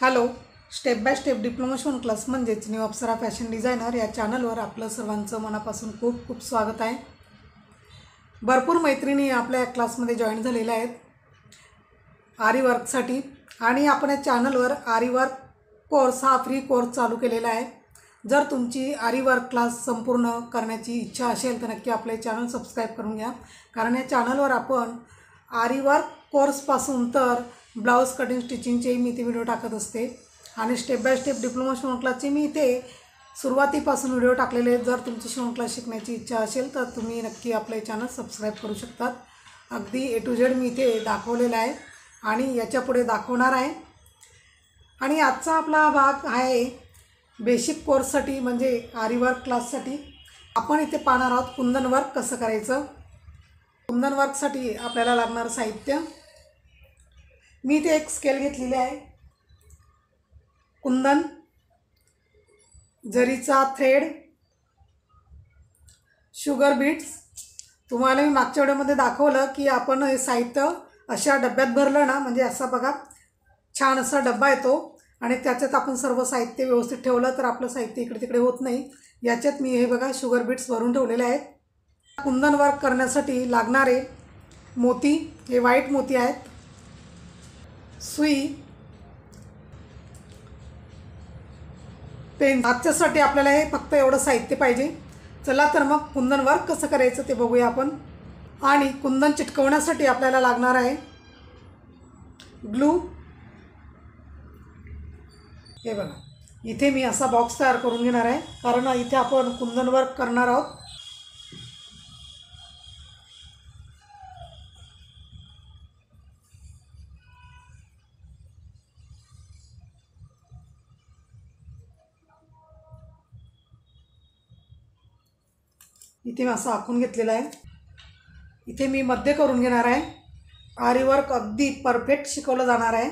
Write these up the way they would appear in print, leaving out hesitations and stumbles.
Hello, step by step diploma शिवण class म्हणजेच new अप्सरा fashion designer या चॅनलवर आपलं सर्वांचं मनापासून खूप खूप स्वागत आहे। भरपूर मैत्रिणी आपल्या क्लासमध्ये जॉईन झालेल्या आहेत आरी वर्कसाठी आणि आपण या चॅनलवर आरी वर्क कोर्स हा फ्री कोर्स चालू केलेला आहे। जर तुमची आरी वर्क क्लास संपूर्ण करण्याची इच्छा असेल तर नक्की आपले चॅनल सबस्क्राईब करून घ्या, कारण या चॅनलवर आपण आरी वर्क कोर्सपासून तर ब्लाउज कटिंग स्टिचिंगचे मी इथे व्हिडिओ टाकत असते आणि स्टेप बाय स्टेप डिप्लोमा शिवण क्लासचे मी इथे सुरुवातीपासून व्हिडिओ टाकलेले आहेत। जर तुमची शिवण क्लास शिकण्याची इच्छा असेल तर तुम्ही नक्की आपले चॅनल सबस्क्राईब करू शकतात। अगदी ए टू झेड मी इथे दाखवलेला आहे आणि याच्यापुढे दाखवणार आहे। आणि आजचा आपला भाग आहे बेसिक कोर्ससाठी म्हणजे आरी वर्क क्लाससाठी। आपण इथे पाहणार आहोत कुंदन वर्क कसं करायचं। कुंदन वर्कसाठी आपल्याला लागणारं साहित्य मी इथे एक स्केल घेतलेली आहे, कुंदन, जरीचा थ्रेड, शुगर बीट्स। तुम्हाला मी मागच्या व्हिडिओमध्ये दाखवलं की आपण हे साहित्य अशा डब्यात भरलं ना, म्हणजे असा बघा छान असा डब्बा येतो आणि त्याच्यात आपण सर्व साहित्य व्यवस्थित ठेवलं तर आपलं साहित्य इकडे तिकडे होत नाही। याच्यात मी हे बघा शुगर बीट्स भरून ठेवलेले आहेत। कुंदन वर्क करण्यासाठी लागणारे मोती हे व्हाईट मोती आहेत, सुई, पेन। आजच्यासाठी आपल्याला हे फक्त एवढं साहित्य पाहिजे। चला तर मग कुंदन वर्क कसं करायचं ते बघूया आपण। आणि कुंदन चिटकवण्यासाठी आपल्याला लागणार आहे ग्लू। हे बघा इथे मी असा बॉक्स तयार करून घेणार आहे, कारण इथे आपण कुंदन वर्क करणार आहोत। इथे मी असं आखून घेतलेलं आहे। इथे मी मध्य करून घेणार आहे। आरी वर्क अगदी परफेक्ट शिकवलं जाणार आहे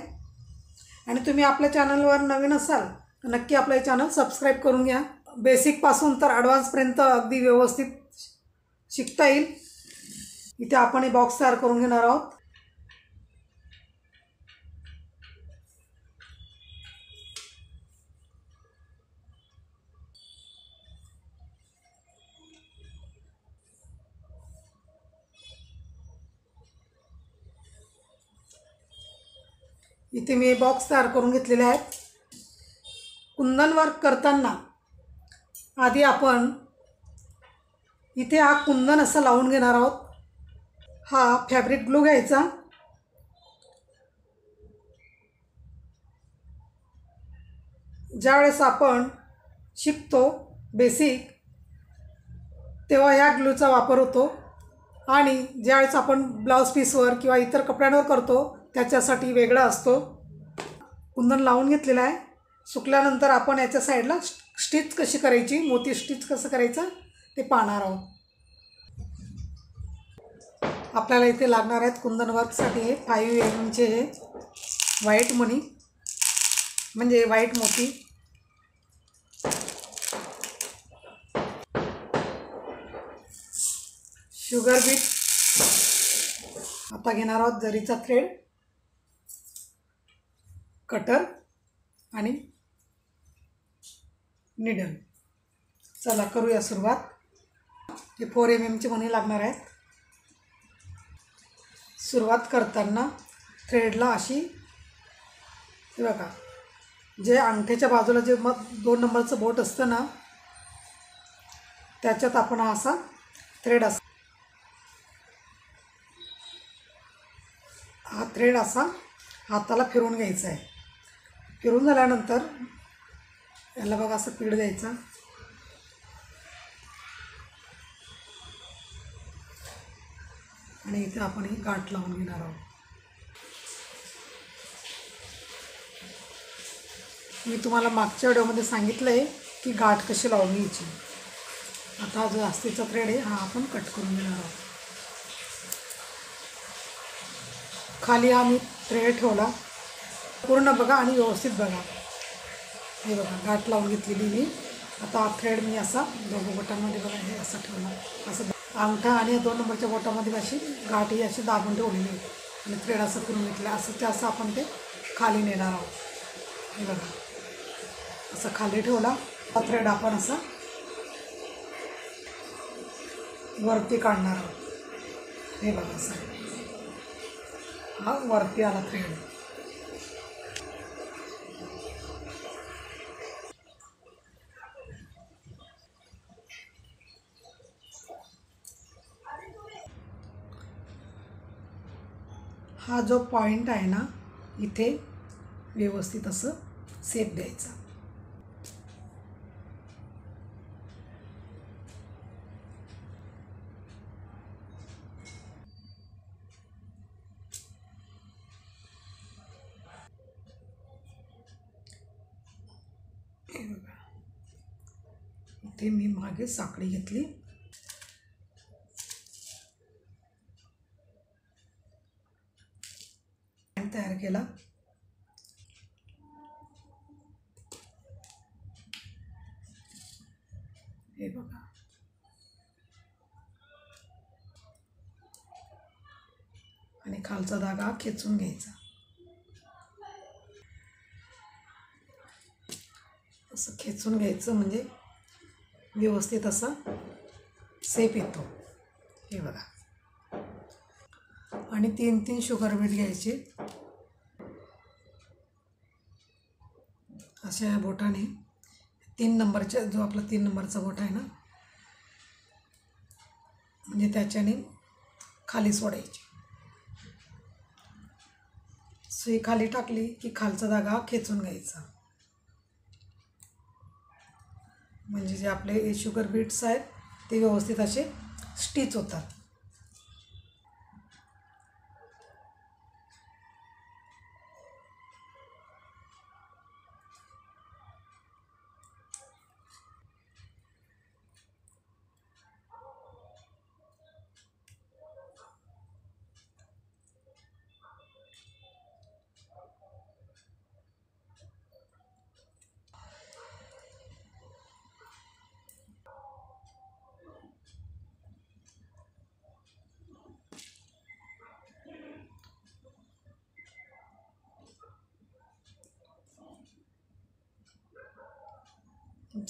आणि तुम्ही आपल्या चॅनलवर नवीन असाल तर नक्की आपलं चॅनल सबस्क्राईब करून घ्या। बेसिकपासून तर ॲडव्हान्सपर्यंत अगदी व्यवस्थित शिकता येईल। इथे आपण हे बॉक्स तयार करून घेणार आहोत। इथे मी बॉक्स तयार करून घेतलेले आहेत। कुंदन वर्क करताना आधी आपण इथे हा कुंदन असं लावून घेणार आहोत। हा फॅब्रिक ग्लू घ्यायचा, ज्यावेळेस आपण शिकतो बेसिक तेव्हा या ग्लूचा वापर होतो आणि ज्यावेळेस आपण ब्लाउज पीसवर किंवा इतर कपड्यांवर करतो त्याच्यासाठी वेगळा असतो। कुंदन लावून घेतलेला आहे। सुकल्यानंतर आपण याच्या साईडला स्टिच कशी करायची, मोती स्टिच कसं करायचं ते पाहणार आहोत। आपल्याला इथे लागणार आहेत कुंदन वर्कसाठी हे 5 mm हे व्हाईट मणी म्हणजे व्हाईट मोती, शुगर बीट, आता घेणार आहोत जरीचा थ्रेड, कटर आणि निडल। चला करूया सुरुवात। हे 4 mm चे मणी लागणार आहेत। सुरुवात करताना थ्रेडला अशी हे बघा जे अंगठ्याच्या बाजूला जे 2 नंबरचं बोट असतं ना त्याच्यात आपण असा थ्रेड हा थ्रेड असा हाताला फिरवून घ्यायचा आहे। फिरून झाल्यानंतर याला बघा असं पीड द्यायचा आणि इथे आपण ही गाठ लावून घेणार आहोत। मी तुम्हाला मागच्या व्हिडिओमध्ये सांगितलं आहे की गाठ कशी लावून घ्यायची. आता जो जास्तीचा थ्रेड आहे हा आपण कट करून घेणार आहोत. खाली हा मी थ्रेड ठेवला, पूर्ण बघा आणि व्यवस्थित बघा. हे बघा गाठ लावून घेतलेली मी. आता हा थ्रेड मी असा दोघं बोटांमध्ये बघा हे असा ठेवला, असं अंगठा आणि 2 नंबरच्या बोटामध्ये अशी गाठ ही अशी दाबून ठेवलेली आहे आणि थ्रेड असं करून घेतलं. असं ते असं आपण ते खाली नेणार आहोत. हे बघा असं खाली ठेवला, हा थ्रेड आपण असा वरती काढणार आहोत. हे बघा असं हा वरती आला थ्रेड. हा जो पॉइंट आहे ना इथे व्यवस्थित असं सेप द्यायचा. हे बघा इथे मी मागे साखळी घेतली, तयार केला. हे बघा आणि खालचा धागा खेचून घ्यायचा. असं खेचून घ्यायचं म्हणजे व्यवस्थित असा सेप येतो. हे बघा आणि 3 शुगर बीट घ्यायचे. अशा बोटाने 3 नंबरच्या जो आपला 3 नंबरचा बोट आहे ना म्हणजे त्याच्याने खाली सोडायची. सुई खाली टाकली की खालचा धागा खेचून घ्यायचा म्हणजे जे आपले शुगर बीट्स आहेत ते व्यवस्थित असे स्टिच होतात.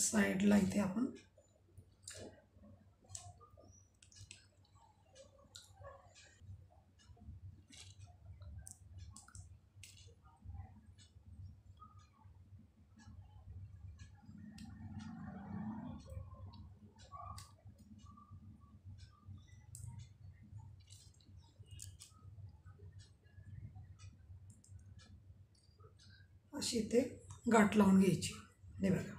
साईडला इथे आपण अशी इथे गाठ लावून घ्यायची. हे बघा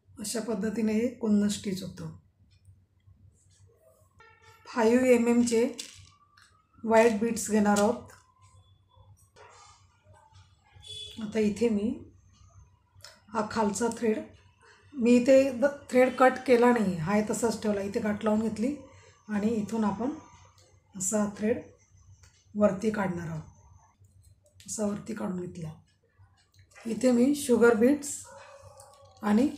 अशा पद्धतीने हे कुंद स्टिच होतं. 5 mm चे व्हाईट बीट्स घेणार आहोत. आता इथे मी हा खालचा थ्रेड मी इथे थ्रेड कट केला नाही, हा तसाच ठेवला. इथे गाठ लावून घेतली आणि इथून आपण असा थ्रेड वरती काढणार आहोत. असा वरती काढून घेतला. इथे मी शुगर बीट्स आणि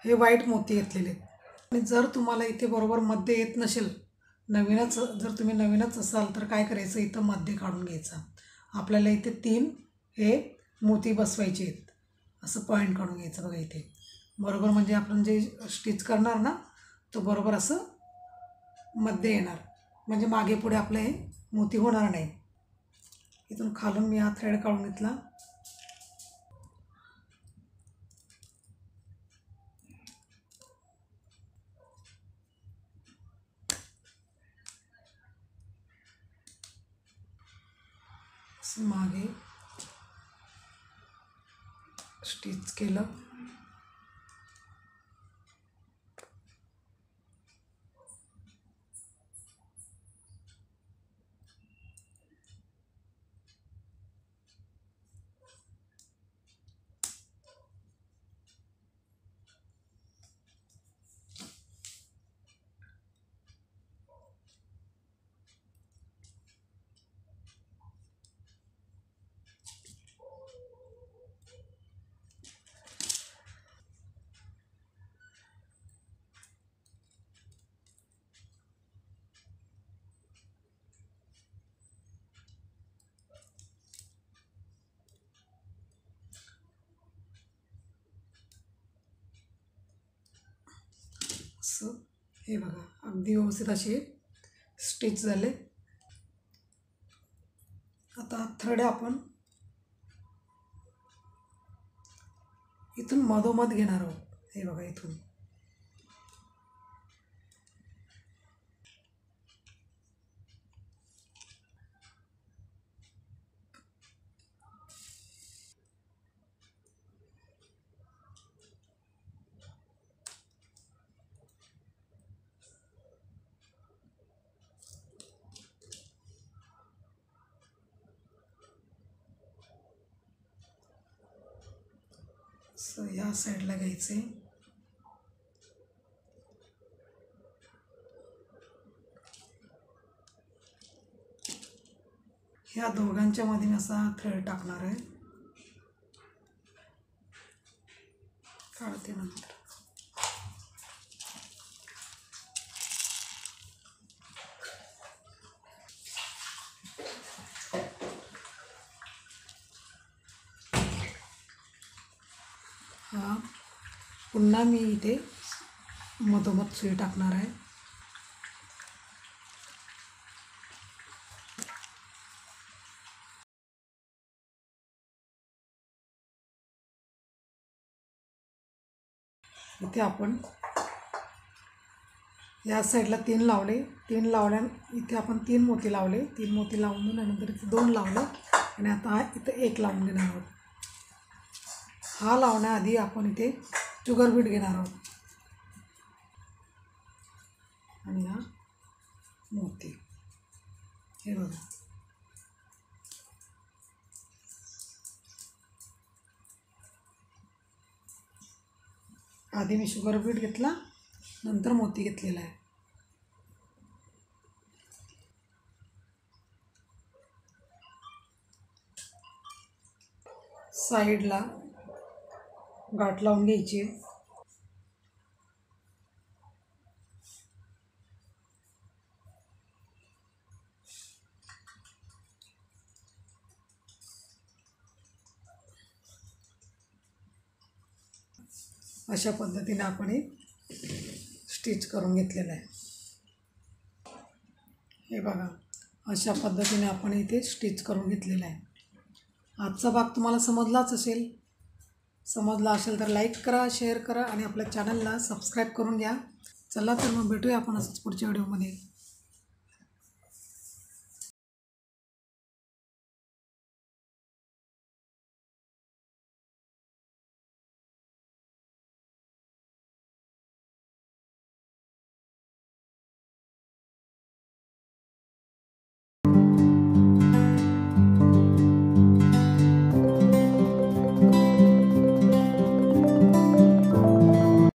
हे व्हाईट मोती घेतलेले आहेत. आणि जर तुम्हाला इथे बरोबर मध्ये येत नसेल, जर तुम्ही नवीनच असाल तर काय करायचं, इथं मध्ये काढून घ्यायचा. आपल्याला इथे 3 हे मोती बसवायचे आहेत. असं पॉईंट काढून घ्यायचं बघा इथे बरोबर, म्हणजे आपण जे स्टिच करणार ना तो बरोबर असं मध्ये येणार, म्हणजे मागे पुढे आपलं हे मोती होणार नाही. इथून खालून मी हा थ्रेड काढून घेतला. मागे स्टिच केलं. असं हे बघा अगदी व्यवस्थित असे स्टिच झाले. आता थ्रेड आपण इथून मधोमध घेणार आहोत. हे बघा इथून असं या साईडला घ्यायचे. ह्या दोघांच्या मध्ये मी असा थ्रेड टाकणार आहे. काढते नंतर. हा पुन्हा मी इथे मधोमध सुई टाकणार आहे. इथे आपण या साईडला 3 लावले. 3 लावल्या इथे आपण 3 मोती लावले. 3 मोती लावून नंतर इथे 2 लावले आणि आता इथे 1 लावून घेणार आहोत. हा लावण्याआधी आपण इथे शुगर बीट घेणार आहोत आणि हा मोती हे बघा. आधी मी शुगर बीट घेतला, नंतर मोती घेतलेला आहे. साईडला गाठ लावून घ्यायची. अशा पद्धतीने आपण हे स्टिच करून घेतलेलं आहे. हे बघा अशा पद्धतीने आपण इथे स्टिच करून घेतलेला आहे. आजचा भाग तुम्हाला समजलाच असेल. समजला असेल तर लाईक करा, शेअर करा आणि आपल्या चॅनलला सबस्क्राईब करून घ्या. चला तर मग भेटूया आपण असंच पुढच्या व्हिडिओमध्ये.